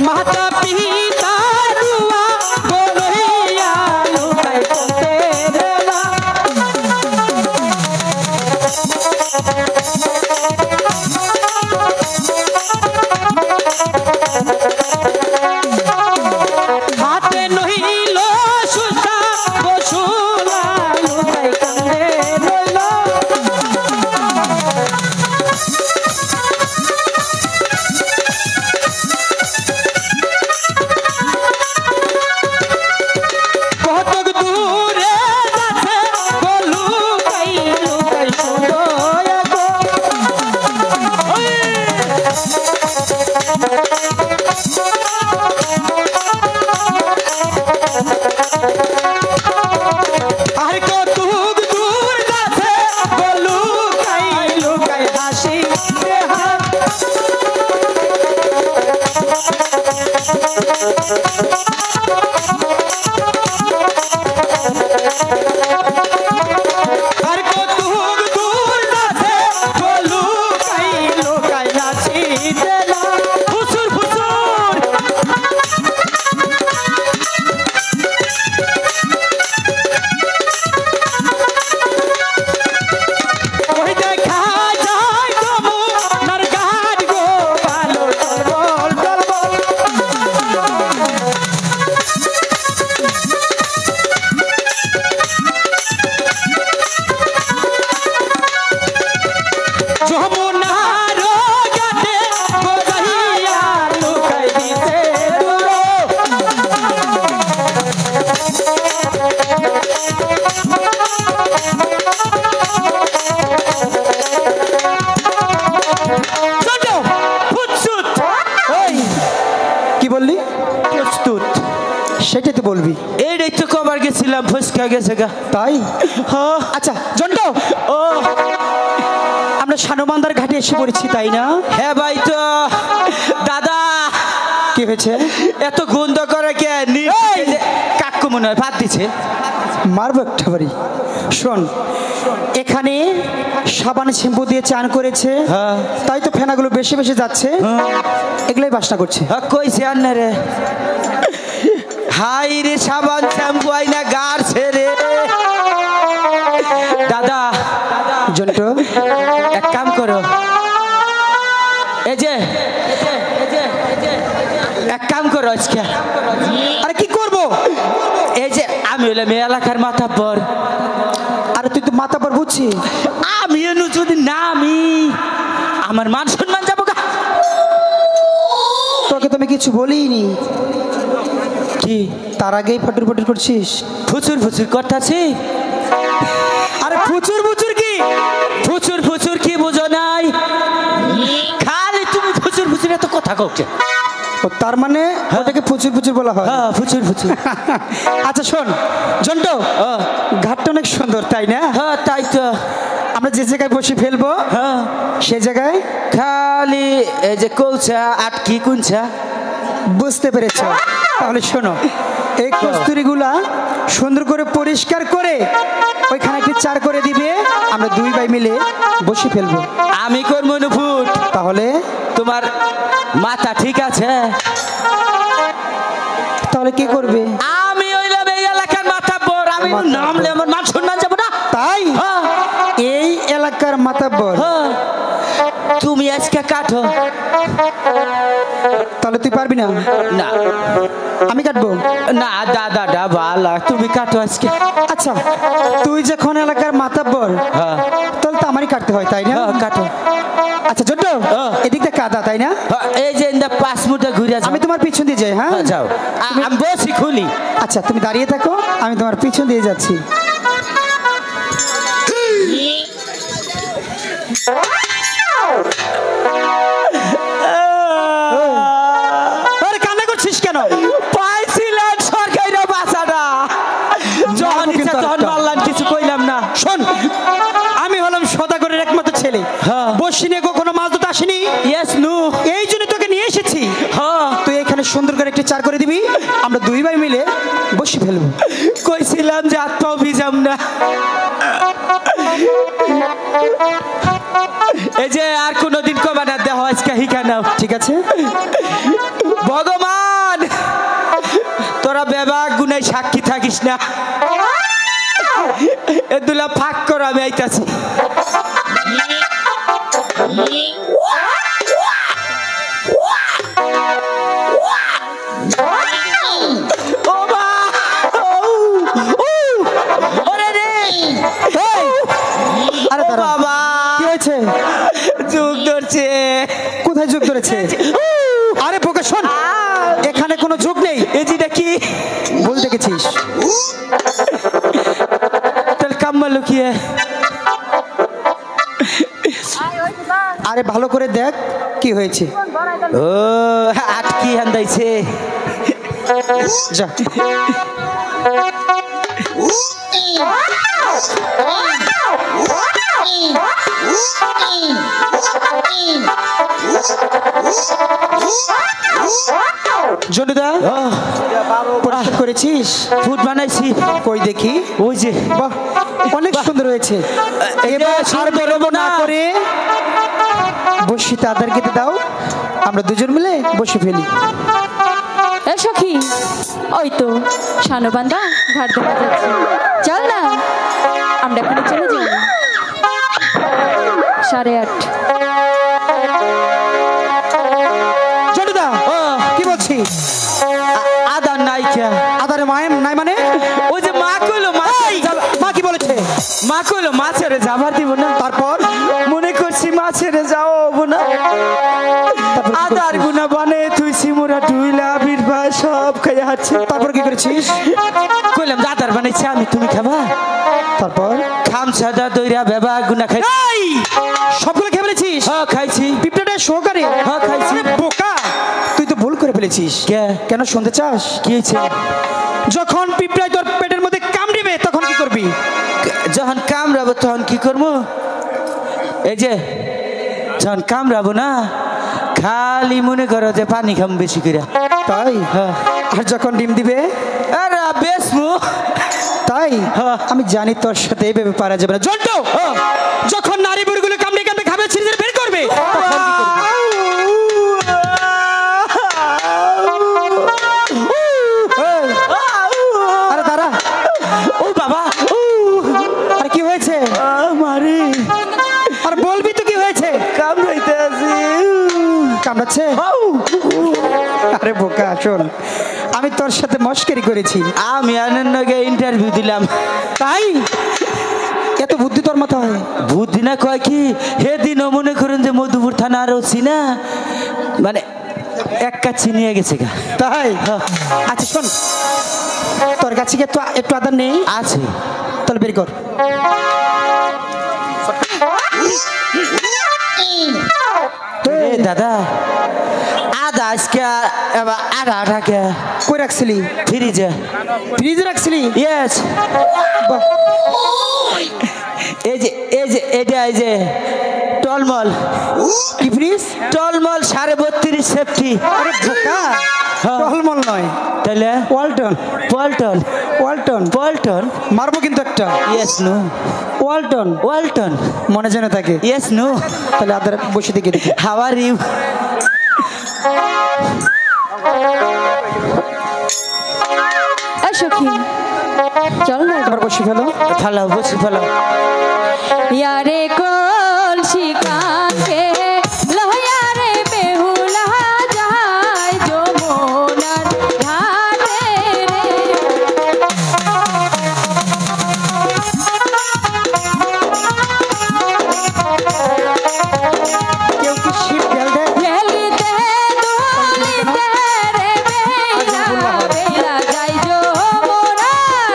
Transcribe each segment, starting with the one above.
মাতা পিতা দুয়া বলইয়া লুকাই কান্দে রেলা হাতে নহিল সুতা বসুলা লুকাই কান্দে রইলা কতক দূরে যাচ্ছে বলু কাই লুকাই সুদয়া গো আর কতক দূর যাচ্ছে বলু কাই লুকাই হাসি বেহার আর কতক দূর যাচ্ছে বলু কাই লুকাই হাসি দেলা ফুসুর ফুসুর ওই দেখা যায় গমু নরগাট গো ভালো টলবল টলবল যমুনার ঘাটে গোজাইয়া লুকাই দিতে দূর চলো ফুটসুট ওই কি বললি? প্রস্তুত, সেটাই তো বলবি। এইটাই তো কবার গেছিলাম ফুসকা গেছে গা তাই? হ্যাঁ আচ্ছা জন্টো, ও আমরা শানুমান্দার ঘাটে এসে পড়েছি তাই না? হ্যাঁ ভাই তো দাদা কি হয়েছে? এত গন্ধ করে কে কাকু মনে হয় ভাত দিছে মারবো একটা বাড়ি। শোন, এখানে সাবান শ্যাম্পু দিয়ে চান করেছে, হ্যাঁ। তাই তো ফেনাগুলো বেশি বেশি যাচ্ছে, এগুলোই বাসনা করছে। হ্যাঁ কইছে আর না রে হাই রে সাবান শ্যাম্পু আইনা গার ছেড়ে দাদা জন্টো, এক কাম করো এই যে এক কাম করো আজকে আরে কি করব? এই যে আমি হলাম এই এলাকার মাথাব্বর আরে তুই তো মাথা পর বুঝছি, আমি এনু যদি না আমি আমার মান সম্মান যাবো গা তোকে তো আমি কিছু বলিনি। কি তার আগেই ফটর ফটর করছিস? ফুচুর ফুচুর করতেছি আরে ফুচুর ফুচুর কি? ফুচুর ফুচুর কি বুঝো নাই খালি তুমি ফুচুর ফুচুর এত কথা কওকে ও তার মানে ওটাকে ফুচুর ফুচুর বলা হয়? হ্যাঁ ফুচুর ফুচুর আচ্ছা শোন জন্টো, ঘাটটা অনেক সুন্দর তাই না? হ্যাঁ তাই তো আমরা যে জায়গায় বসে ফেলবো হ্যাঁ সে জায়গায় খালি এই যে কৌছা আটকি কুঞ্চা বুঝতে পেরেছ? তাহলে শোনো, এই কস্তুরিগুলা সুন্দর করে পরিষ্কার করে ওইখানে একটি চার করে দিবে, আমরা দুই ভাই মিলে বসে ফেলবো। আমি করবো না ফুট তাহলে তোমার মাথা ঠিক আছে? তাহলে কি করবে? আমি হইলাম এই এলাকার মাথাব্বর, আমি নামলে আমার মান সম্মান যাবো না। তাই হ্যাঁ এই এলাকার মাতাব্বর, হ্যাঁ তুমি আজকে কাটো। তাহলে তুই পারবি না? না আমি কাটবো? না দাদা ভালা তুমি কাটো আজকে। আচ্ছা তুই যখন এলাকার মাতাব্বর, হ্যাঁ তাহলে তো আমারই কাটতে হয় তাই না? হ্যাঁ কাটো। আচ্ছা ছোট, এদিকটা কাদা তাই না? হ্যাঁ, এই যে ইন্দা 5 মুঠা ঘুরে আমি তোমার পিছন দিয়ে যাই। হ্যাঁ যাও আমি বসি খুলি। আচ্ছা তুমি দাঁড়িয়ে থাকো, আমি তোমার পিছন দিয়ে যাচ্ছি। আরে কান্না করছিস কেন? পাইছিলেন সরকারি বাসাটা যখন ইচ্ছা তখন মারলাম, কিছু কইলাম না। শোন, আমি হলাম সদাগরের একমাত্র ছেলে, বসি নিয়ে কখনো মাছ ধরতে আসিনি। ইয়েস নু এই জন্য তোকে নিয়ে এসেছি। হ্যাঁ তুই এখানে সুন্দর করে একটি চার করে দিবি, আমরা দুই ভাই মিলে বসে ফেলবো। কইছিলাম যে হাত পাও ভিজাম না। এই যে আর কোনদিন কবা না দেহ আজকে হিকা নাও। নাও ঠিক আছে। ভগবান তোরা বেবাক গুনাই সাক্ষী থাকিস না, এ দুলা ফাঁক কর, আমি আইতাছি। ও মা, ওরে রে, আরে ও দাঁড়া, বাবা, কি হয়েছে? যুগ ধরছে। কোথায় যোগ ধরেছে? আরে বোকা শোন, এখানে কোনো যোগ নেই। এই যেটা কি ভুল দেখেছিস। তাহলে কাম্মা লুকিয়ে, আরে ভালো করে দেখ কি হয়েছে। ও আটকি হান্দাইছে। যা জন্টুদা, পরিষ্কার করেছিস? ফুড বানাইছি, কই দেখি। ওই যে বাহ, অনেক সুন্দর হয়েছে। এবার আর বেরোবো না করে বসি তাদের কেটে দাও, আমরা দুজন মিলে বসে ফেলি। এ সখী, ওই তো শানবান্ধা ঘাট দেখা যাচ্ছে, চল না আমরা এখানে চলে যাই। 8:30। জন্টুদা, ও কি বলছি? আদা নাই কে, আদারে মায়ের নাই মানে? ওই যে মা কইলো মা কি বলেছে? মা কইলো মা ছেড়ে যাবার দিব না, তারপর মনে করছি মা ছেড়ে যাও হবো না। তারপর কি আদার করেছিস? গুনা বানে তুই সিমুরা ঢুইলা বীরভা সব খাইয়া হাচ্ছে। তারপর কি করেছিস? কইলাম দাদার বানাইছে আমি, তুমি খাবা? তারপর খামসাদা দইরা বেবা গুনা খাই। এই সবগুলো খেয়ে ফেলেছিস? হ্যাঁ খাইছি। পিঁপড়াটা সহকারে? হ্যাঁ খাইছি। আরে বোকা, তুই তো ভুল করে ফেলেছিস। কে? কেন শুনতে চাস? কি হয়েছে? যখন পিঁপড়ায় তোর পেটের মধ্যে কামড়িবে তখন কি করবি? যখন কামড়াবো তখন কি করবো? এই যে যখন কামড়াবো না, খালি মনে করো যে পানি খাম বেশি করে। তাই? হ্যাঁ। আর যখন ডিম দিবে? আরে বেশ মু তাই? হ্যাঁ। আমি জানি তোর সাথে এইভাবে পারা যাবে না। জন্টু, যখন নারী বুড়িগুলো কামড়ে কামড়ে খাবে ছিঁড়ে বের করবে তখন কি করবি? এই, আরে দাঁড়া। ও বাবা, আরে কি হয়েছে? আমারে আর বলবি তো কি হয়েছে? কামড়াইতে আছে। কামড়াচ্ছে? আরে বোকা শোন, আমি তোর সাথে মস্করি করেছি। আমি আনন্দকে ইন্টারভিউ দিলাম। তাই এত বুদ্ধি তোর মাথায়? বুদ্ধি না কয় কি, সেদিনও মনে করেন যে মধুপুর থানা আরো চিনা, মানে এক কাছে নিয়ে গেছে গা। তাই? আচ্ছা শোন, তোর কাছে কি একটু আদার নেই? আছে। তাহলে বের কর। এ দাদা, আদা আজকে এবার আধা আটাকে কই রাখছিলি? ফ্রিজে। ফ্রিজে রাখছিলি? ইয়েস। বাহ, এই যে এটা এই যে টলমল। কি ফ্রিজ? টলমল 32.5 সেফটি। আরে বোকা, টলমল নয়, তাহলে ওয়ালটন। পল্টন। ওয়ালটন পল্টন। মারবো কিন্তু একটা। Yes no. Walton Walton. মনে যেন থাকে। Yes no. তাহলে আদার বসে দেখে দেখি। How are you? এ সখী, চল না এবার বসে ফেলো। ফেলাও, বসে ফেলাও। ইয়ারে কলসি কাঁখে লহয়া রে বেহুলা যায় যমুনার ঘাটে রে। কেউ কি শিব ঢেল দেয়? ভেলিতে দুলিতে রে বেলা বেলা যায় যমুনার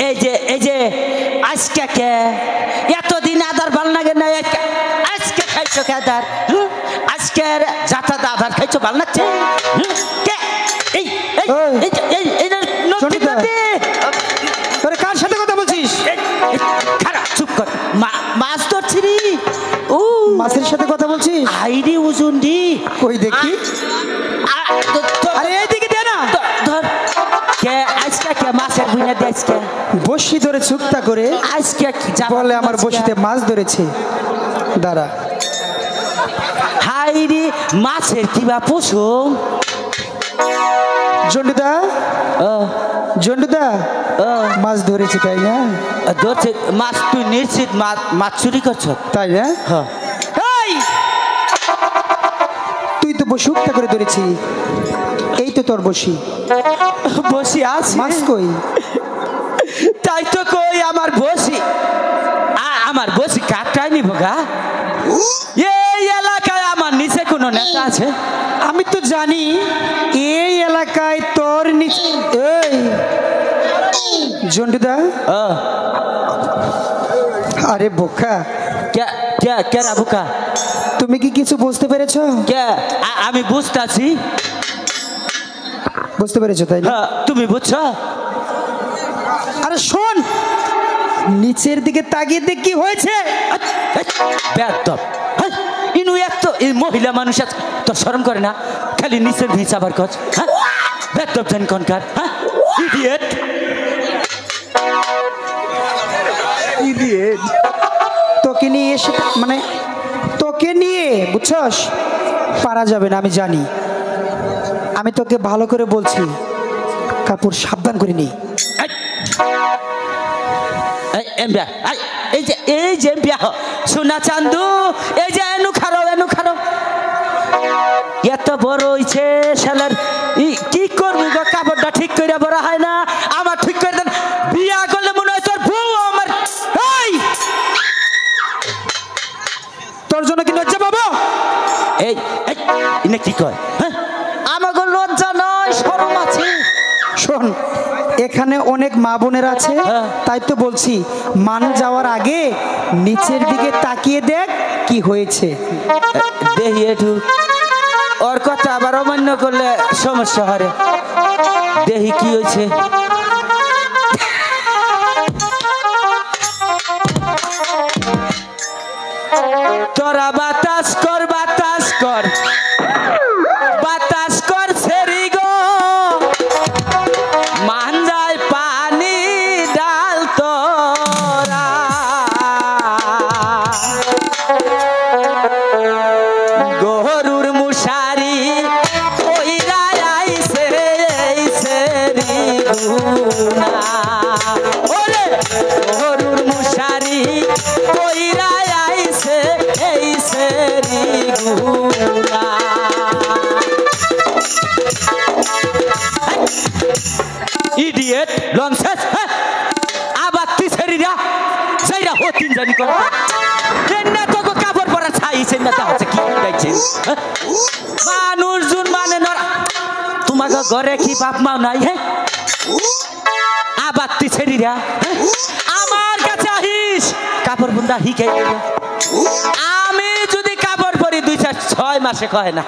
এই যে আজকে কে এতদিন আদার ভাল লাগে না আজকে খাইছো কে আদার আজকে যাতা আদার খাইছো ভাল লাগছে কে এই তোরে কার সাথে কথা বলছিস? খারাপ চুপ কর মাছ ধরছি রে ও মাছের সাথে কথা বলছিস? আইডি ওজন দি কই দেখি। আরে এইদিকে দে না। ধর কে আজকে কে মাছের বুইনা দে আজকে বসি ধরে চুক্তা করে আজকে কি বলে আমার বসিতে মাছ ধরেছে। দাঁড়া। হাইরি মাছের কিবা পছম জন্ডুদা জন্ডুদা মাছ ধরেছে তাই না? ধরছে মাছ তুই নিশ্চিত মাছ চুরি করছ তাই না? এই তুই তো বসি উক্তা করে ধরেছি। এই তো তোর বসি বসি আছে মাছ কই? তাই তো কই আমার বসি কাকটাই নিব গা। এই এলাকায় আমার নিচে কোনো নেতা আছে? আমি তো জানি এই এলাকায় তোর নিচে। এই জন্ডুদা আরে বোকা কে বুকা তুমি কি কিছু বুঝতে পেরেছো? কে আমি বুঝতেছি। বুঝতে পেরেছো তাই না? তুমি বুঝছো? আরে শোন নিচের দিকে তাকিয়ে দেখ কি হয়েছে। বেয়াদব ইনু এত এই মহিলা মানুষ তো শরম করে না খালি নিচের ভিজ আবার কচ বেয়াদব জান কোনকার ইডিয়েট ইডিয়েট তোকে নিয়ে এসে মানে তোকে নিয়ে বুঝছস পারা যাবে না। আমি জানি আমি তোকে ভালো করে বলছি কাপড় সাবধান করে নি। এই যে সোনা চান্দু এই যে এনু খারো এত বড় হইছে শালার কি করবি গো কাপড়টা ঠিক করে বড় হয় না আমার ঠিক করে দেন বিয়া করলে মনে হয় তোর বউ আমার এই তোর জন্য কি লজ্জা পাবো? এই ইনে কি কয় হ্যাঁ আমাকে লজ্জা নয় শরম আছে। শোন এখানে অনেক মা বোনের আছে তাই তো বলছি মান যাওয়ার আগে নিচের দিকে তাকিয়ে দেখ কি হয়েছে। দেখি একটু ওর কথা আবার অমান্য করলে সমস্যা হয়। দেখি কি হয়েছে। তোরা বাতাস কর সেরি গো মান যায় পানি ডাল তোরা গরুর মুশারি কইরা আইছে এই সেরি গুনা ওরে গরুর মুশারি কইরা আইছে এই সেরি গুনা ইডিয়েট লনসেস আবার তুই ছেড়িরা সেইরা হতিন জানি কর এন্না তো কাপড় পরা ছাইছে না তা হচ্ছে কি দেখছে মানুষজন মানে নরা তোমাকে ঘরে কি বাপ মা নাই হ্যাঁ আবার তুই ছেড়িরা আমার কাছে আহিস কাপড় বুন্দা হিকে আমি যদি কাপড় পরি 2-4-6 মাসে কয় না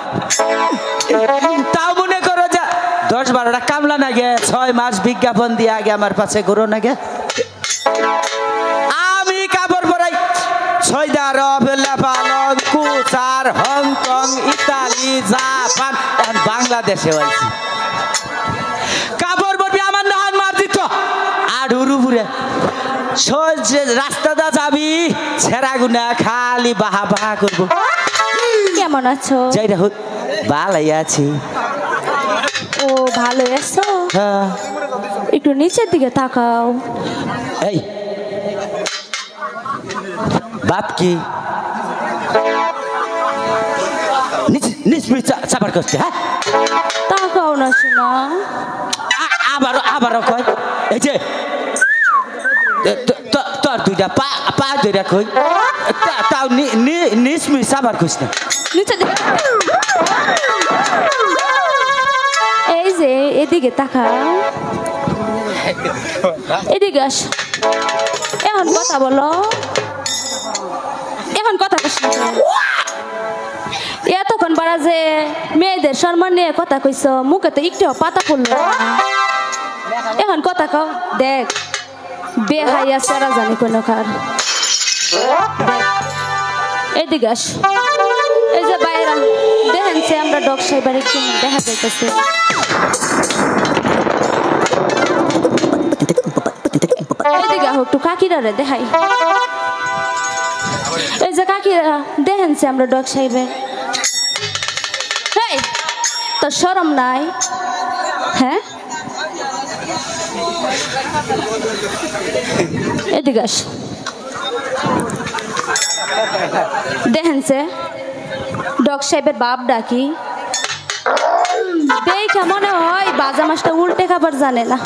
তাও মনে করো যে 10-12টা কামলা না গে 6 মাস বিজ্ঞাপন দিয়ে আগে আমার পাশে ঘুরো না গে আমি কাপড় পরাই সৌদি আরব Lebanon Kutcher Hong Kong Italy Japan এখন বাংলাদেশে হয়েছি কাপড় পরবি আমার নাহান মার দিত আর উরুপুরে রাস্তাটা যাবি ছেঁড়া গুনা খালি বাহা বাহা করবো। কেমন আছো? যাই হোক ভালোই আছি। ও ভালো আছো? হ্যাঁ একটু নিচের দিকে তাকাও। এই বাপ কি নিচ চাপার করছে হ্যাঁ তাকাও না শোনা আবারও কয় এই যে তোর দুইটা পা দুইটা কই তাও নিস আবার কইস না নিচে এই যে এদিকে তাকাও এদিকে আস, এখন কথা বলো, এখন কথা কইস না। এতক্ষণ বাড়া যে মেয়েদের সম্মান নিয়ে কথা কইছ, মুখে তো একটু পাতা পড়লো না। এখন কথা কও, দেখ বেহাইয়া সেরা জানি কোন কার। এদিকে আস, এই যে বাইরা দেখেন সে আমরা ডগ সাইবার একটু দেখা যাইতেছে। এদিকে আহ, একটু কাকিরা রে দেখাই। এই যে কাকিরা দেখেন সে আমরা ডগ সাইবার। হেই, তোর শরম নাই? হ্যাঁ, এদিকে আস, দেখেন সে ডগ সাহেবের বাপ ডাকি। দেখে মনে হয় বাজা মাছটা উল্টে খাবার জানে না।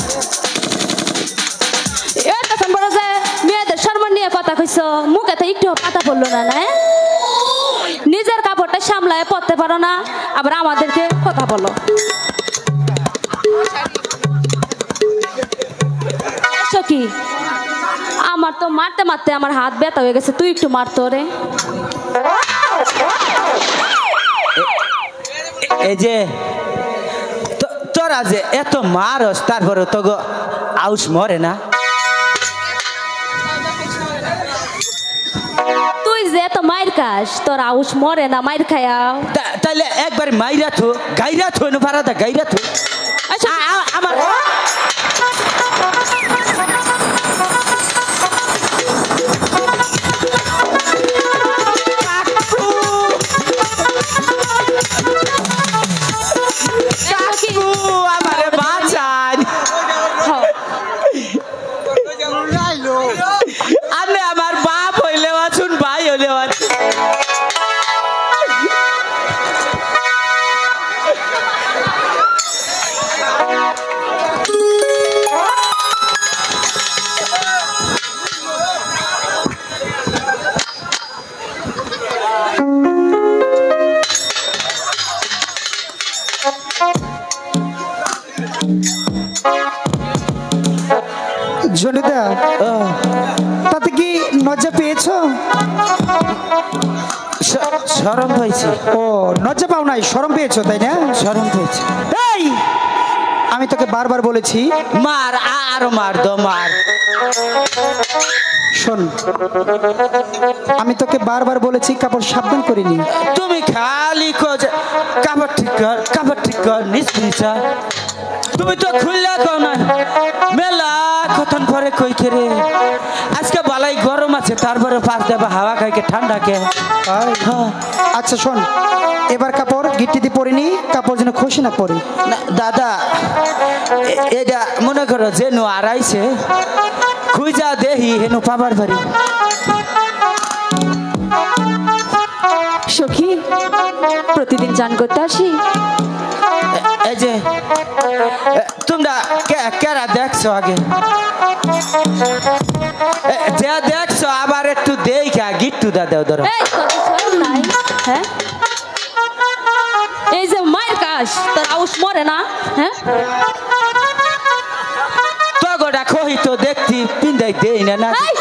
তখন বড় যে মেয়েদের সম্মান নিয়ে কথা কইছ, মুখে তো একটু পাতা পড়লো না। না, নিজের কাপড়টা সামলায় পড়তে পারো না, আবার আমাদেরকে কথা বলো। কি আমার তো মারতে মারতে আমার হাত ব্যথা হয়ে গেছে, তুই একটু মারতো রে। এই যে তোরা যে এত মারস, তারপরে তো গো আউস মরে না? তুই যে এত মাইর খাস, তোর আউস মরে না মাইর খায়া? তাহলে একবার মাইরা থো, গাইরা থো না পারা, গাইরা থো। আচ্ছা আমার আমার বাপ হইলে আছুন, ভাই হইলে আছুন। জনিদা, তাতে কি লজ্জা পেয়েছো? শরম হয়েছে। ও, লজ্জা পাও নাই, শরম পেয়েছো তাই না? শরম হয়েছে। এই, আমি তোকে বারবার বলেছি মার, আরো মার দো, মার। শোন, আমি তোকে বারবার বলেছি কাপড় সাবধান করে নি। তুমি খালি খোঁজ কাপড় ঠিক কর, কাপড় ঠিক কর, নিষ্পৃষা। তুমি তো খুললা কও না, মেলা কতন পরে কই খেরে। আজকে বালাই গরম আছে, তারপরে পাঁচ দেবা হাওয়া খাইকে ঠান্ডা কে। আচ্ছা শোন, এবার কাপড় গিট্টি দিয়ে পরে নি, কাপড় যেন খসে না পরে। দাদা, এটা মনে করো যে নো আড়াইছে, খুঁজা দেহি হেনু পাবার পারি। সখী, প্রতিদিন চান করতে আসি। এই যে তোমরা কেরা দেখছো আগে, যে দেখছো আবার একটু দেখা গিট্টু দা দেও ধরো। এই, তোর কি শরম নাই? হ্যাঁ, এই যে মায়ের কাজ, তোর আউস মরে না? হ্যাঁ, তগোটা কহি তো দেখতি পিন্দাই দেই না না। এই,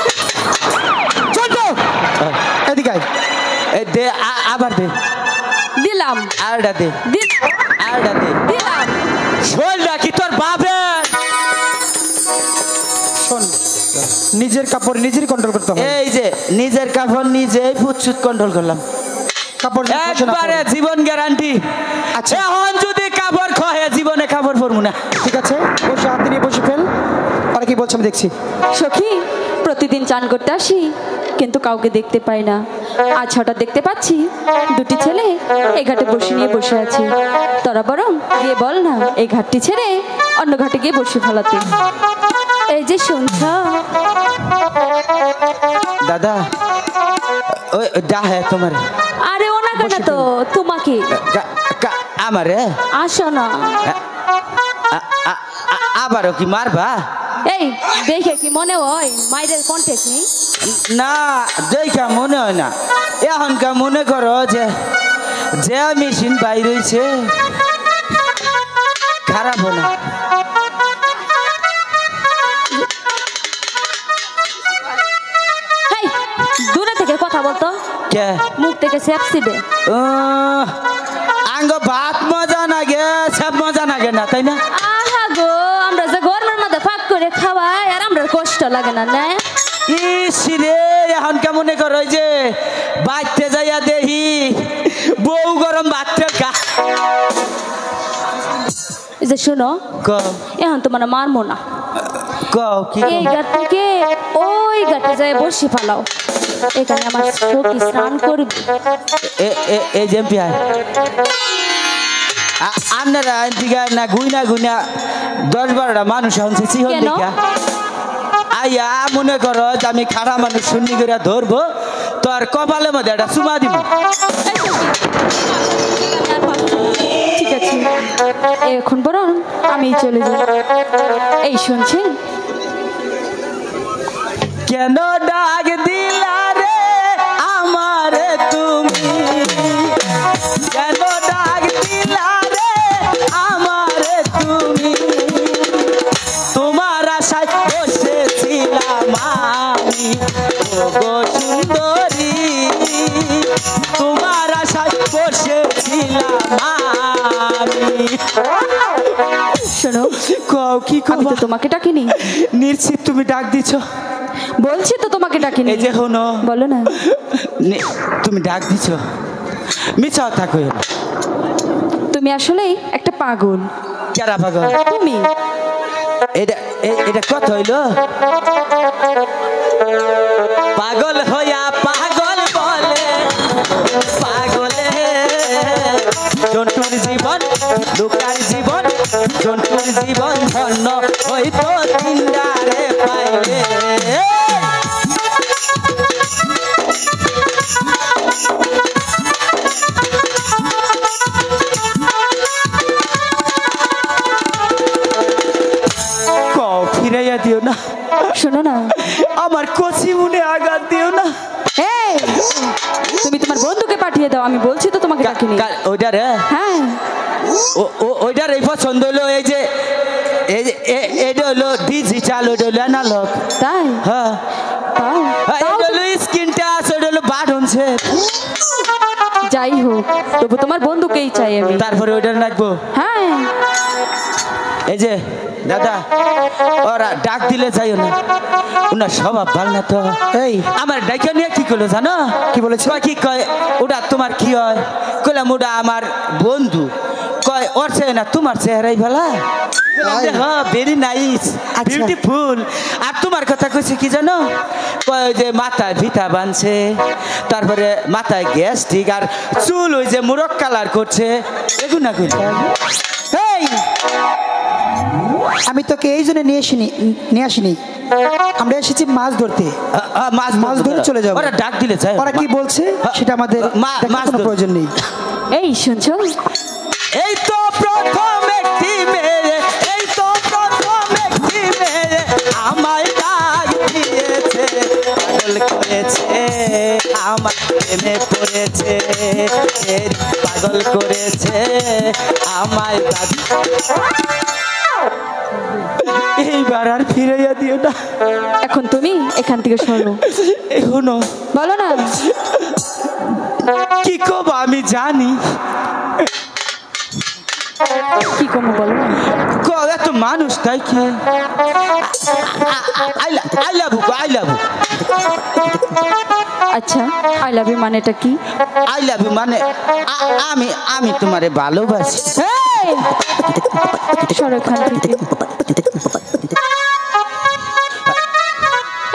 চল তো এদিকে আয়। দে, আবার দে, দিলাম, আরটা দে, দিলাম, আরটা দে। দিলাম। শোল রাখি তোর বাপের। শোন, নিজের কাপড় নিজের কন্ট্রোল করতে হবে। এই যে নিজের কাপড় নিজেই ফুটছুট কন্ট্রোল করলাম, কাপড় যেন খসে না একবারে পড়ে। জীবন গ্যারান্টি। আচ্ছা। এখন যদি কাপড় খহে, জীবনে কাপড় পরবো না। ঠিক আছে, বসে হাত নিয়ে বসে ফেল। আর কি বলছে আমি দেখছি। সখী, প্রতিদিন চান করতে আসি, কিন্তু কাউকে দেখতে পাই না। আজ হঠাৎ দেখতে পাচ্ছি দুটি ছেলে এই ঘাটে বসে নিয়ে বসে আছে। তোরা বরং গিয়ে বল না এই ঘাটটি ছেড়ে অন্য ঘাটে গিয়ে বসে ফেলাতে। এই যে শুনছ দাদা, ওই ডাহে তোমার। আরে ওনাকে না তো, তোমাকে। আমারে আসো না। আবারও কি মারবা? এই দেখে কি মনে হয় মায়ের কন্টেক্ট নেই? না, দেখা মনে হয় না। এখনকার মনে করো যে যে মেশিন বাইর হয়েছে, খারাপ না। কথা বলতো কে মুখ থেকে সেপসি দে আঙ্গ ভাত মজা নাগে সব মজা নাগে না তাই না আহা গো আমরা যে গরমের মধ্যে ফাঁক করে খাওয়াই আর আমরা কষ্ট লাগে না না ইস রে এখন কেমন করো ওই যে বাড়তে যাইয়া দেহি বউ গরম বাচ্চা গা এই যে শোনো কও এখন তোমার মারমো না কও কি এই ঘাট থেকে ওই ঘাটে যায় বসে ফালাও এখানে আমার সখী স্নান করবে এই জেমপি আয় আপনারা দিঘা না গুইনা গুইনা 10-12টা মানুষ হচ্ছে সিহন কেন? দিঘা আইয়া মনে করো যে আমি খাড়া মানুষ শুনি করে ধরবো তোর কপালের মধ্যে একটা চুমা দিব ঠিক আছে এখন বরং আমি চলে যাই এই শুনছেন কেন ডাক দিলা রে আমারে তুমি কেন ডাক দিলা রে আমারে তুমি তোমার আশায় বসেছিলাম আমি ওগো সুন্দরী তোমার আশায় বসেছিলাম আমি শোনো কও কি আমি কও তো তোমাকে ডাকিনি নিশ্চিত তুমি ডাক দিছ বলছি তো তোমাকে ডাকিনি এই যে হনো বলো না তুমি ডাক দিছ মিছা থাকো তুমি আসলেই একটা পাগল কেরা পাগল তুমি এটা এটা কত হইল পাগল হইয়া পাগল বলে পাগলে জন্তুর জীবন লোকার জীবন জন্তুর জীবন ধন্য হইতো তিনদারে পাইলে ফিরাইয়া দিও না শোনো না আমার কচি মনে আঘাত দিও না এই তুমি তোমার বন্ধুকে পাঠিয়ে দাও আমি বলছি তো তোমাকে ডাকিনি ওইটা রে হ্যাঁ ওইটার এই পছন্দ হলো এই যে এটা হলো ডিজিটাল ওইটা হলো অ্যানালগ তাই হ্যাঁ তাও এটা হলো স্ক্রিন টাচ ওইটা হলো বাটন সেট যাই হোক তবু তোমার বন্ধুকেই চাই আমি তারপরে ওইটা রাখবো হ্যাঁ এই যে দাদা ওরা ডাক দিলে যাইও না ওনার স্বভাব ভালো না তো এই আমার ডাইকা নিয়ে কি করলো জানো কি বলেছে? কয় কি কয় ওটা তোমার কি হয় কইলাম ওটা আমার বন্ধু কয় ওর চেয়ে না তোমার চেহারাই ভালা হ্যাঁ ভেরি নাইস আচ্ছা। বিউটিফুল আর তোমার কথা কইছে কি জানো কয় ওই যে মাথায় ভিতা বানছে তারপরে মাথায় গ্যাস ঠিক আর চুল ওই যে মুরক কালার করছে এগুলো না কইছে এই আমি তোকে এই জন্য নিয়ে আসিনি আমরা এসেছি মাছ ধরতে মাছ ধরে চলে যাবো ওরা ডাক দিলে যায় ওরা কি বলছে সেটা আমাদের দেখার কোনো প্রয়োজন নেই এই শুনছো এই তো প্রথম একটি মেয়ে এই তো প্রথম একটি মেয়ে আমায় ডাক দিয়েছে পাগল করেছে আমার প্রেমে পড়েছে পাগল করেছে আমায় ডাক এইবার আর ফিরাইয়া দিও না এখন তুমি এখান থেকে সরো এখনো বলো না কি কব আমি জানি কি কমো বলো না এত মানুষ তাই কি আই লাভ আচ্ছা আই লাভ ইউ মানেটা কি আই লাভ ইউ মানে আমি তোমারে ভালোবাসি এই সরো এখান থেকে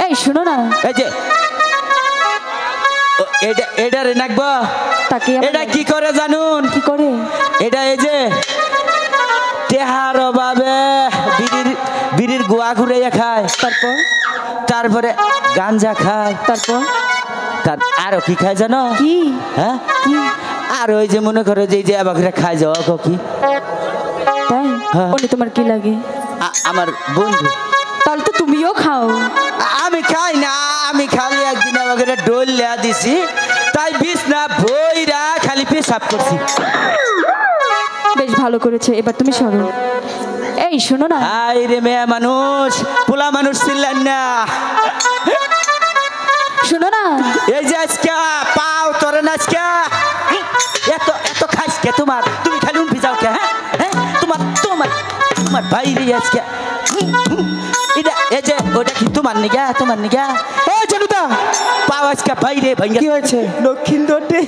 এই শোনো না এই যে এটা রে নাকবা তাকে এটা কি করে জানুন কি করে এটা এই যে টেহার অভাবে বিড়ির গোয়া ঘুরাইয়া খায় তারপরে গাঞ্জা খায় তার আরো কি খায় জানো কি হ্যাঁ কি আর ওই যে মনে করো যে আবাকরা খায় যাওয়া কি তাই হ্যাঁ। উনি তোমার কি লাগে আমার বন্ধু তাহলে তো তুমিও খাও আমি খাই না আমি খালি একদিন আমাকে ডোল লেয়া দিছি তাই বিছনা বইরা খালি পেশাব করছি বেশ ভালো করেছে এবার তুমি সরো এই শোনো না আই রে মেয়ে মানুষ পোলা মানুষ ছিলেন না শোনো না এই যে আজকে পাও তোরে না আজকে এত এত খাইস কে তোমার তুমি খালি উঠে যাও কে হ্যাঁ হ্যাঁ তোমার তোমার তোমার বাইরে আজকে এটা এই যে ওটা কি তোমার নিগা ও জনুদা পাও আজকে বাইরে ভাঙ্গা কি হয়েছে? লক্ষিন্দরটে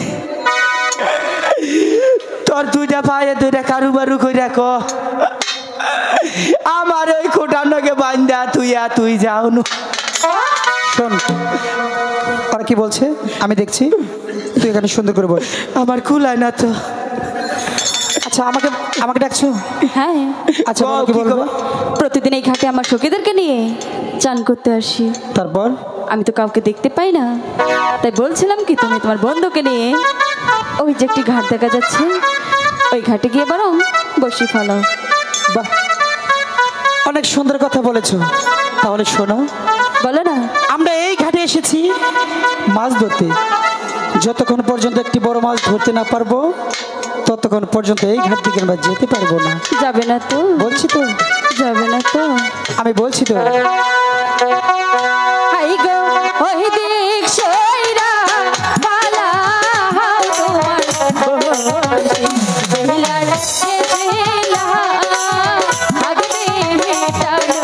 তোর দুইটা পায়ে দুইটা কারুবারু করে রাখো আমার ওই খোটার নগে বান্ধা তুই যাও নু শোন ওরা কি বলছে আমি দেখছি, তুই এখানে সুন্দর করে বল। আমার কুলায় না তো। আচ্ছা আমাকে আমাকে ডাকছো? হ্যাঁ, আচ্ছা বলো, কি বলবো? প্রতিদিন এই ঘাটে আমার সখীদেরকে নিয়ে চান করতে আসি। তারপর আমি তো কাউকে দেখতে পাই না, তাই বলছিলাম কি তুমি তোমার বন্ধুকে নিয়ে ওই যে একটি ঘাট দেখা যাচ্ছে, ওই ঘাটে গিয়ে বরং বসি ফেলো। বাহ, অনেক সুন্দর কথা বলেছো। তাহলে শোনো, বলো না। আমরা এই ঘাটে এসেছি মাছ ধরতে। যতক্ষণ পর্যন্ত একটি বড় মাছ ধরতে না পারবো ততক্ষণ পর্যন্ত এই ঘাট থেকে আমরা যেতে পারবো না। যাবে না তো? বলছি তো, যাবে না তো? আমি বলছি তো। হাই গো ওই দিক সইরা পালাও তোমার বসি বেলার বেলা আগবে হেটানো।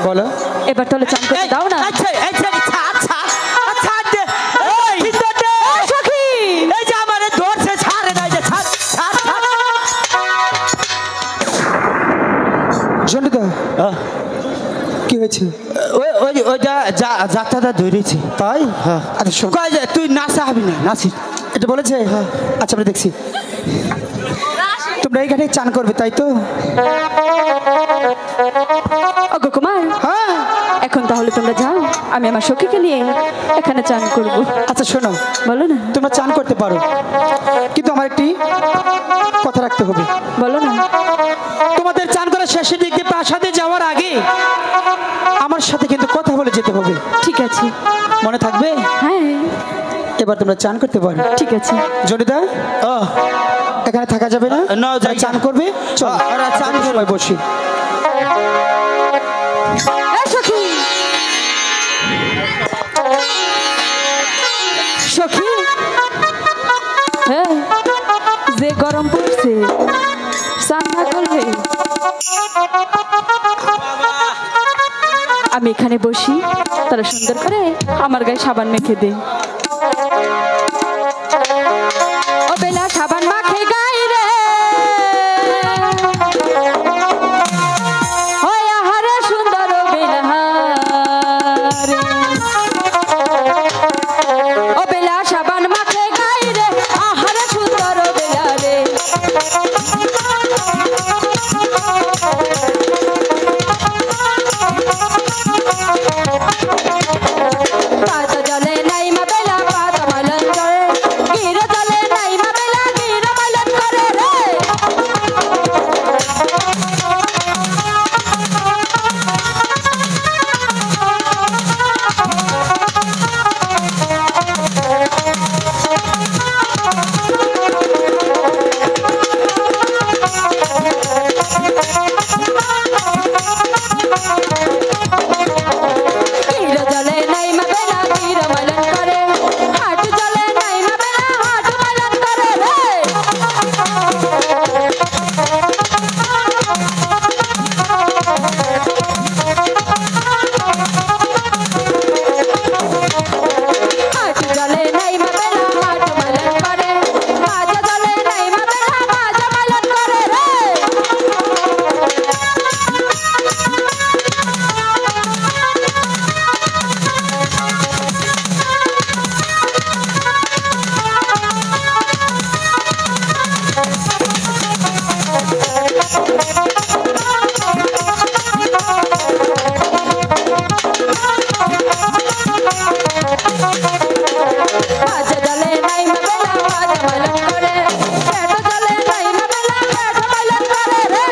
বলো এবার তাহলে চান করতে দাও না। আচ্ছা আচ্ছা ছাড় ছাড় ছাড় দে এই ভিতর দে সখী এই যে আমারে ধরছে ছাড়ে নাই যে ছাড় ছাড় ছাড় জন্ডিদা কি হয়েছে? ওই ওই ওইটা যাত্রাটা ধরেছি তাই? হ্যাঁ। আচ্ছা শোন, কয় যে তুই নাচা হবি না নাচি এটা বলেছে? আচ্ছা আমরা দেখছি তোমরা এই ঘাটে চান করবে তাই তো? ওগো কুমার, হ্যাঁ এখন তাহলে তোমরা যাও, আমি আমার সখীকে নিয়ে এখানে চান করব। আচ্ছা শোনো, বলো না। তোমরা চান করতে পারো, কিন্তু আমার একটি কথা রাখতে হবে। বলো না। তোমাদের চান করা শেষের দিক দিয়ে প্রাসাদে যাওয়ার আগে আমার সাথে কিন্তু কথা বলে যেতে হবে, ঠিক আছে? মনে থাকবে? হ্যাঁ এবার তোমরা চান করতে পারো। ঠিক আছে। জনিদা এখানে থাকা যাবে না? না, যাই। চান করবে চল, আর চান সবাই বসি। এই সখী, সখী, হ্যাঁ যে গরম পড়ছে চান না করলে আমি এখানে বসি, তারা সুন্দর করে আমার গায়ে সাবান মেখে দে। ও বেলা সাবান মাখে গায়ে রে, ওই আহারে সুন্দর ও বেলা রে। ও বেলা সাবান মাখে গায়ে রে, আহারে সুন্দর ও বেলা রে। পাতা জলে নাই মা বেলা পাতা মালন করে, গিরা জলে নাই মা বেলা গিরা মালন করে রে। গিরা জলে নাই মা বেলা গিরা মালন করে, হাট জলে নাই মা বেলা হাট মালন করে রে। হাট জলে নাই মা বেলা হাট মালন করে, মাজা জলে নাই মা বেলা মাজা মালন করে রে। মাজা জলে নাই মা বেলা মাজা মালন করে, পেট জলে নাই মা বেলা পেট মালন করে রে।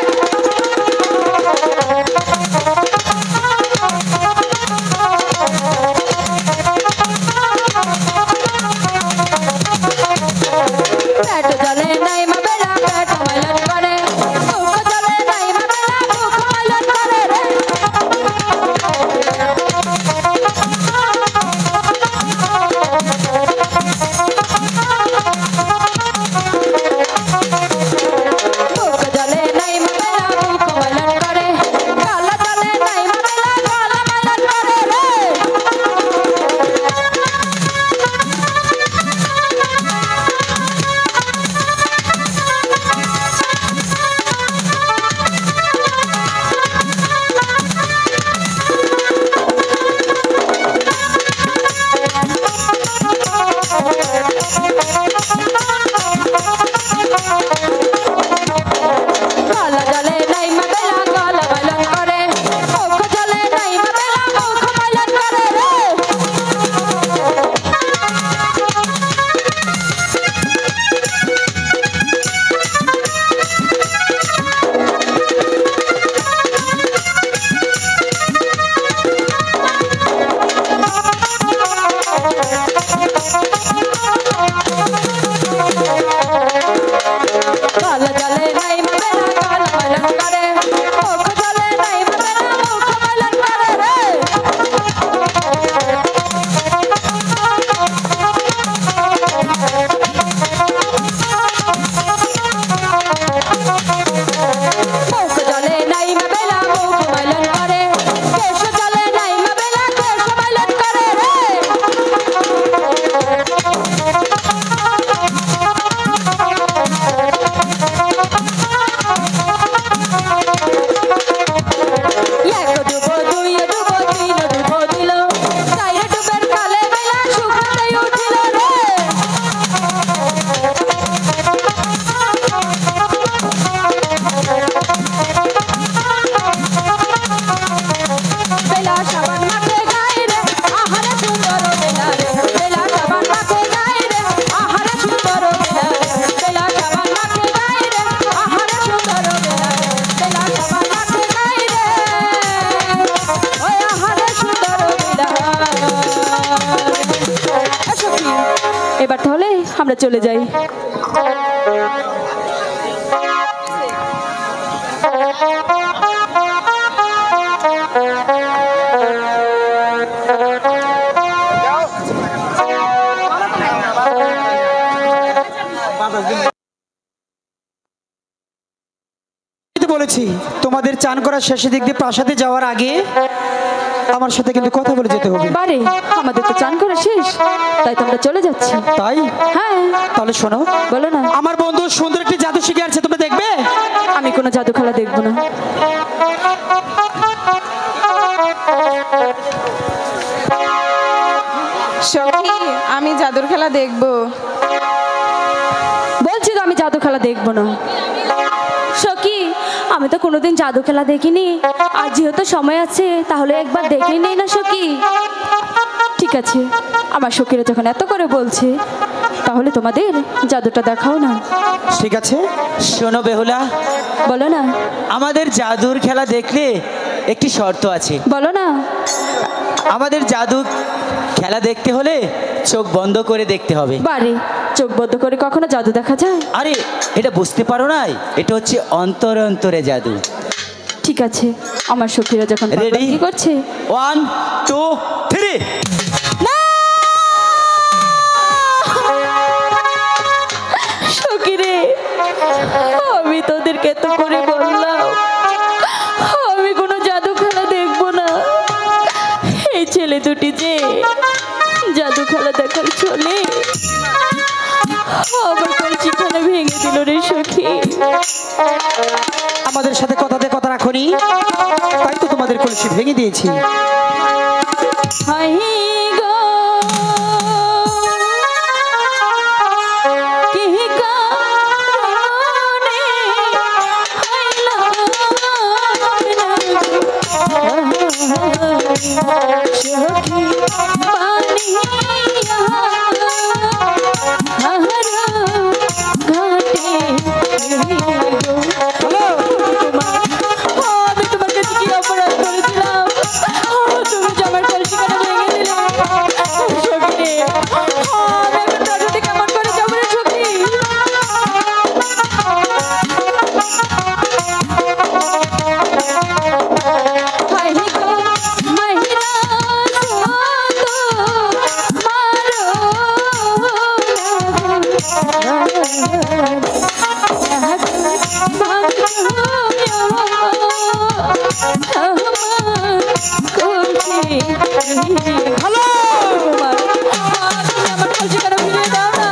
পেট জলে নাই মা বেলা পেট মালন করে, বুক জলে নাই মা বেলা বুক মালন করে রে। বুক জলে নাই মা বেলা বুক মালন করে, গলা জলে নাই মা বেলা গলা মালন করে রে। গলা জলে নাই মা বেলা গলা মালন করে, মুখ জলে নাই মা বেলা মুখ মালন করে রে। গলা জলে নাই মা বেলা গলা মালন করে, মুখ জলে নাই মা বেলা মুখ মালন করে রে। মুখ জলে নাই মা বেলা মুখ মালন করে, কেশ জলে নাই মা বেলা কেশ মালন করে রে। এক ডুবো দুই ডুবো তিন ডুবো দিল, চার ডুবের কালে বেলা শুকনোতেই উঠিল রে। বেলা সাবান মাখে গায়ে রে, আহারে সুন্দর ও বেলা রে। বেলা সাবান মাখে গায়ে রে, আহারে সুন্দর ও বেলা রে। বেলা সাবান মাখে গায়ে রে, আহারে সুন্দর ও বেলা রে। বেলা সাবান মাখে গায়ে রে, ওই আহারে সুন্দর ও বেলা রে। এসো কি, এবার তাহলে আমরা চলে যাই। বলেছি তোমাদের চান করার শেষে দিক দিয়ে প্রাসাদে যাওয়ার আগে আমার সাথে কিন্তু কথা বলে যেতে হবে। বারে আমাদের তো চান করা শেষ, তাই তো আমরা চলে যাচ্ছি। তাই? হ্যাঁ। তাহলে শোনো, বলো না। আমার বন্ধু সুন্দর একটি জাদু শিখে আছে, তোমরা দেখবে? আমি কোনো জাদু খেলা দেখবো না। সখী, আমি জাদুর খেলা দেখবো। বলছি তো আমি জাদু খেলা দেখবো না। সখী, আমি তো কোনোদিন জাদু খেলা দেখিনি, আর যেহেতু সময় আছে তাহলে একবার দেখে নেই না সখী? ঠিক আছে, আমার সখীরা যখন এত করে বলছে তাহলে তোমাদের জাদুটা দেখাও না। ঠিক আছে। শোনো বেহুলা, বলো না। আমাদের জাদুর খেলা দেখলে একটি শর্ত আছে। বলো না। আমাদের জাদু খেলা দেখতে হলে চোখ বন্ধ করে দেখতে হবে। বারে চোখ বন্ধ করে কখনো জাদু দেখা যায়? আরে এটা বুঝতে পারো নাই? এটা হচ্ছে অন্তরে অন্তরে জাদু। ঠিক আছে, আমার সখীরা যখন রেডি কি করছে। 1 2 3। সখী রে, আমি তোদেরকে এত করে বললাম আমি কোনো জাদু খেলা দেখবো না। এই ছেলে দুটি যে জাদু খেলা দেখার চলে আমার কলসিখানা ভেঙে দিল রে সখী। আমাদের সাথে কথাতে কথা রাখোনি, তাই তো তোমাদের কলসি ভেঙে দিয়েছি। হাই গো কি কারণে সখী পানিয়া হারা ঘাটে আমি তোমার কাছে কি অপরাধ করেছিলাম? তুমি যে আমার কলসিখানা ভেঙে দিলে সখী। আমি এখন দাদুতে কেমন করে যাবো রে সখী? হাই গো মাহিরা হ্যালো, আমার কলসিখানা ফিরিয়ে দাও না।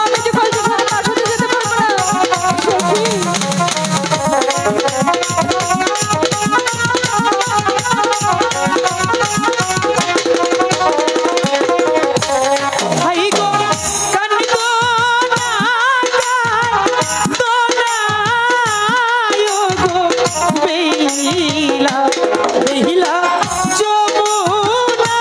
আমি যে কলসিখানা তার সাথে যেতে পারবো না সখী। হাই গো কান্দি গো না দোনায়ো গো বেহিলা বেহিলা যমুনা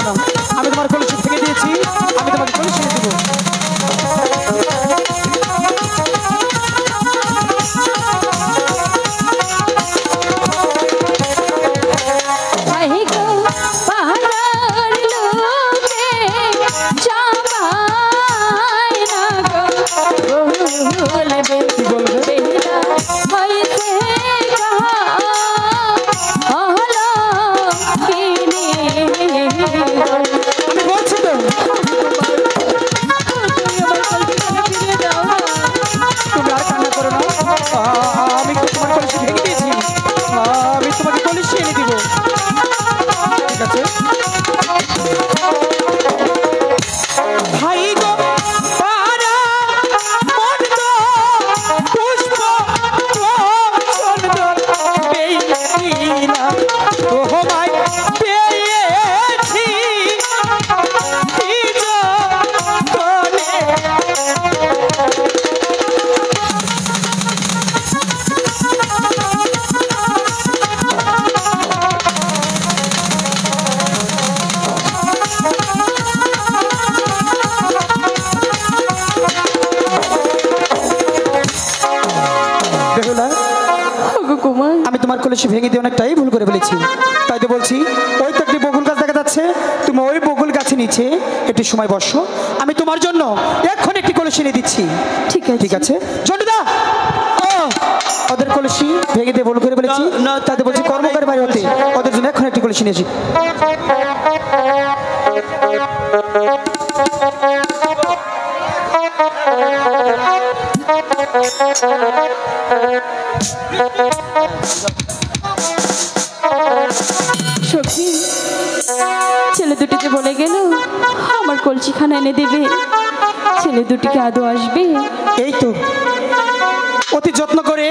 না, আমি তোমার কলসি ভেঙে দিয়েছি, আমি তোমাকে কলসি এনে দেবো। আহি গো পাহাড়ার লোকে জামাই না গো বলবে কি বলবে? বেলা হইতে কাহা হলো কিনে আমি বলছি তো, তুমি আর কান্না করো না, আমি তো তোমার কলসি ভেঙে দিয়েছি, আমি তোমাকে কলসি এনে দিব, ঠিক আছে? ভাই গো পারা মন গো পুষ্প চন্দন পেইনা ও ভাই পেয়েছি কোনে বেহুলা, ওগো কুমার আমি তোমার কলসি ভেঙে দিয়ে অনেকটাই ভুল করে ফেলেছি, তাই তো বলছি ওই তো একটি বকুল গাছ দেখা যাচ্ছে, তুমি ওই বকুল গাছের নিচে একটু সময় বসো, আমি তোমার জন্য এখন একটি কলসি এনে দিচ্ছি। ঠিক আছে ঠিক আছে জন্ডুদা, ও ওদের কলসি ভেঙে দিয়ে ভুল করে ফেলেছি, না, তাই তো বলছি কর্মকার বাড়ি হতে ওদের জন্য এখন একটি কলসি নিয়েছি। সখী ছেলে দুটি যে বলে গেল আমার কলসিখানা এনে দেবে, ছেলে দুটিকে আদৌ আসবে? এই তো অতি যত্ন করে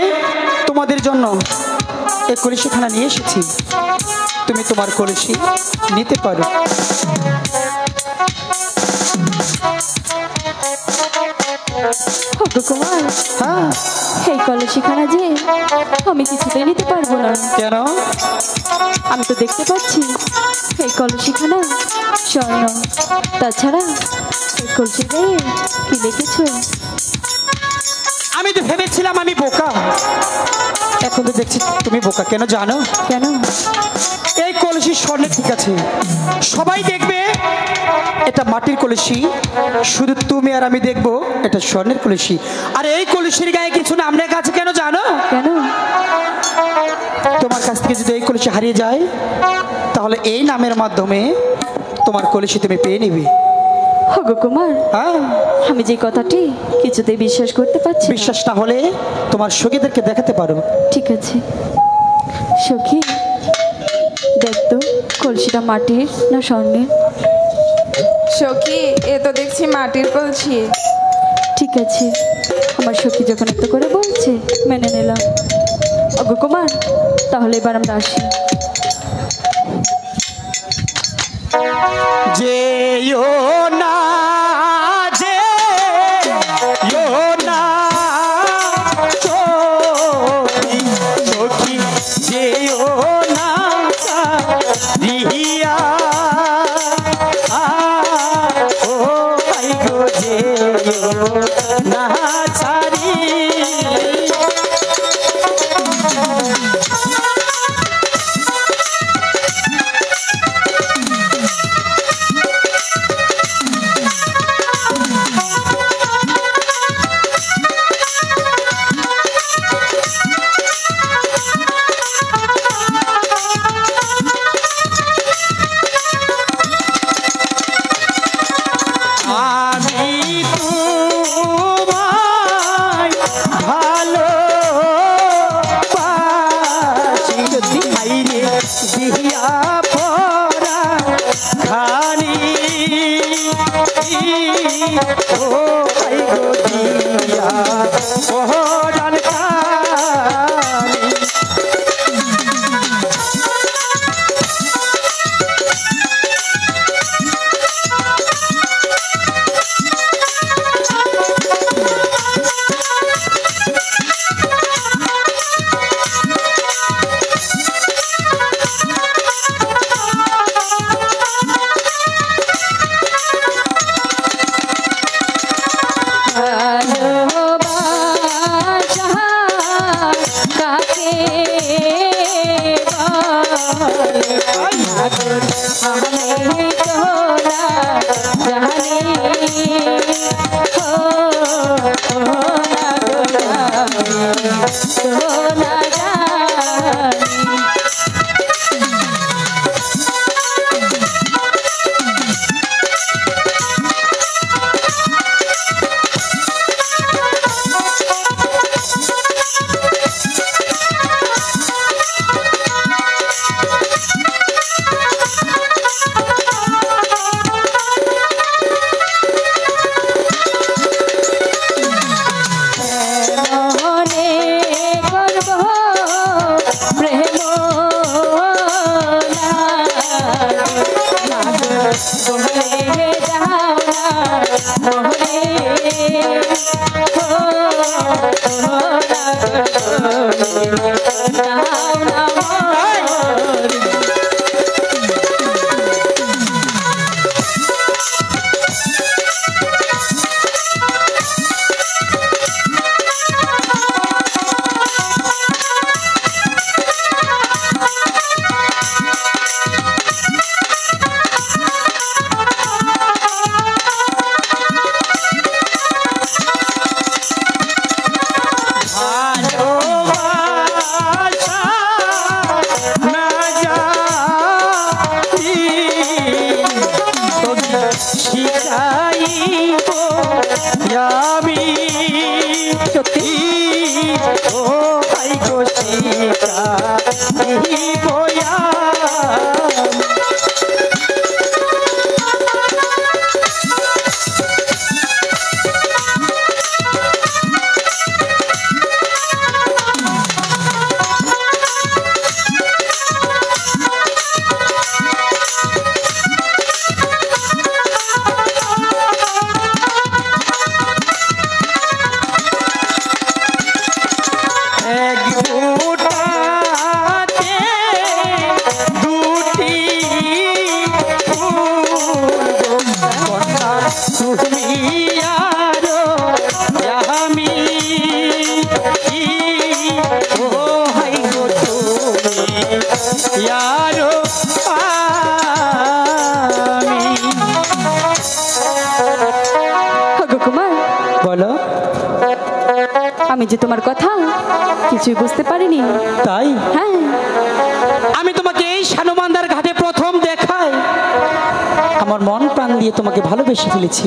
তোমাদের জন্য এই কলসিখানা নিয়ে এসেছি, তুমি তোমার কলসি নিতে পারো। ওগো কুমার হ্যাঁ, এই কলসিখানা যে আমি কিছুতেই নিতে পারবো না, কেন? আমি তো দেখতে পাচ্ছি এই কলসিখানা স্বর্ণ, তাছাড়া এই কলসির গায়ে কি লিখেছো? আমি তো ভেবেছিলাম আমি বোকা, এখন তো দেখছি তুমি বোকা। কেন জানো? কেন? এই কলসি স্বর্ণের, ঠিক আছে সবাই দেখবে এটা মাটির কলসি, শুধু তুমি আর আমি দেখবো এটা স্বর্ণের কলসি। আর এই কলসির গায়ে কিছু নাম লেখা আছে, কেন জানো? কেন? তোমার কাছ থেকে যদি এই কলসি হারিয়ে যায় তাহলে এই নামের মাধ্যমে তোমার কলসি তুমি পেয়ে নিবে। ওগো কুমার হ্যাঁ, আমি যে কথাটি কিছুতেই বিশ্বাস করতে পারছি না। বিশ্বাস না হলে তোমার সখীদেরকে দেখাতে পারো। ঠিক আছে সখী, দেখ তো কলসিটা মাটির না স্বর্ণের? সখী এ তো দেখছি মাটির কলসি। ঠিক আছে, আমার সখী যখন এত করে বলছে মেনে নিলাম। ওগো কুমার তাহলে এবার আমরা আসি। যেও না, যেও না সখী, সখী যেও না রিয়া, ও ভাই গো যেও না ছাড়ি। আমি তোমায় ভালোবাসি, হাইরে দিয়া পরা খানি, ও ভাই গো দিয়া পরান খানি। বলো। আমি যে তোমার কথা কিছুই বুঝতে পারিনি। তাই? হ্যাঁ। আমি তোমাকে এই শানুমান্দার ঘাটে প্রথম দেখাই আমার মন প্রাণ দিয়ে তোমাকে ভালোবেসে ফেলেছি।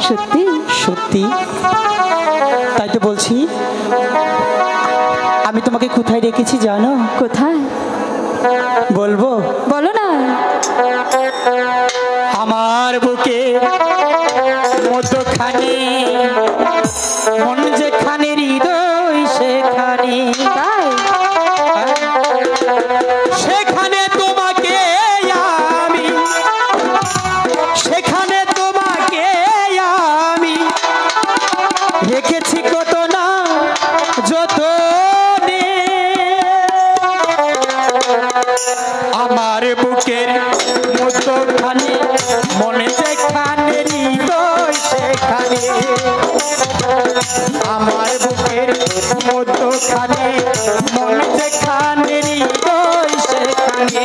সত্যি? সত্যি। তাই তো বলছি, আমি তোমাকে কোথায় রেখেছি জানো? কোথায়? বলবো? বলো না। আমার বুকে মধ্যখানে, মন যেখানে হৃদয় সেখানে, সেখানে তোমাকে আমি, সেখানে তোমাকে আমি রেখেছি কত না যতনে। আমার বুকের মধ্যখানে, মনে যেখানে হৃদয় সেখানে, আমার বুকের মধ্যখানে, মনে যেখানে হৃদয় সেখানে।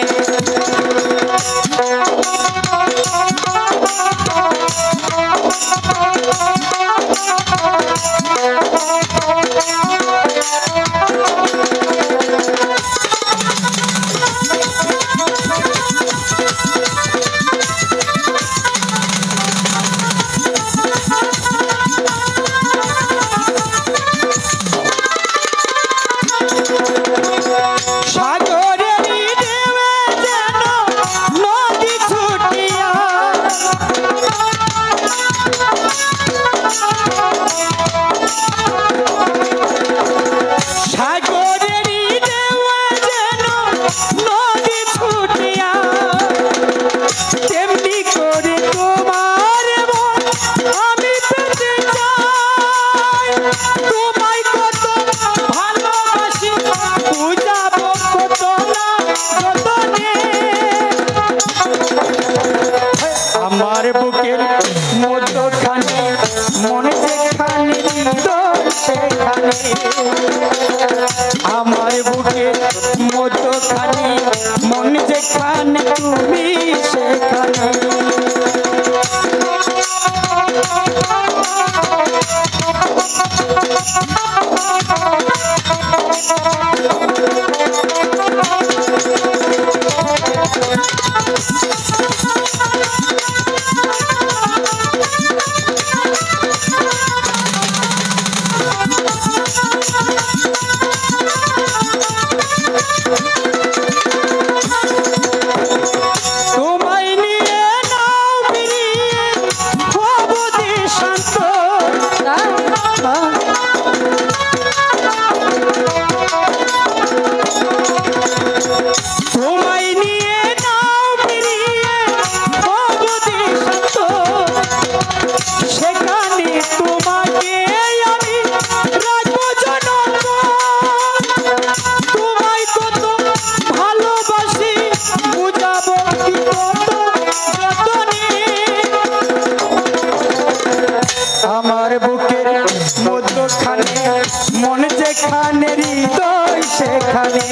যেখানে হৃদয় সেখানে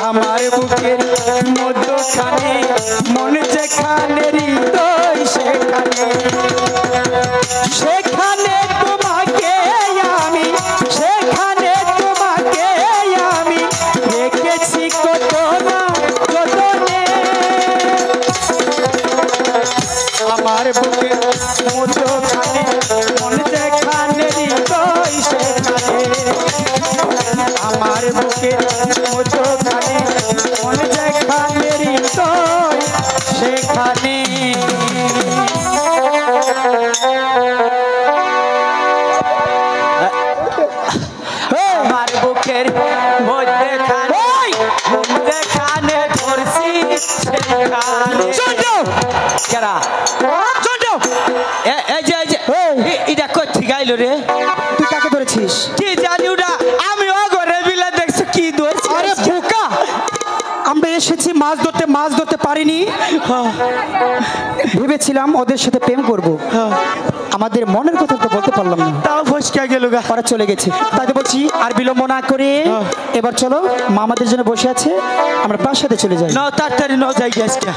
আমার বুকের মধ্যখানে মন যেখানে হৃদয় সেখানে সেখানে তোমাকে আমি সেখানে তোমাকে আমি রেখেছি কত না যতনে আমার বুকের মধ্যখানে মন যেখানে হৃদয় সেখানে আমার বুকের মধ্যখানে মন যেখানে হৃদয় সেখানে আমার বুকের মধ্যখানে মধ্যখানে ধরছি সেখানে কেরা এই যে এটা কোথেকে গাইলো রে? তুই কাকে ধরেছিস? কি জানি ওটা আমি অগরে বিলা দেখছি কি ধরছি। আরে বোকা, আমরা এসেছি মাছ ধরতে পারিনি। ভেবেছিলাম ওদের সাথে প্রেম করব, আমাদের মনের কথা তো বলতে পারলাম না, তাও ফসকা গেল গা। ওরা চলে গেছে। তাই তো বলছি আর বিলম্ব না করে এবার চলো, মা আমাদের জন্য বসে আছে, আমরা বাসাতে চলে যাই। ন তাড়াতাড়ি ন যাই আজকে।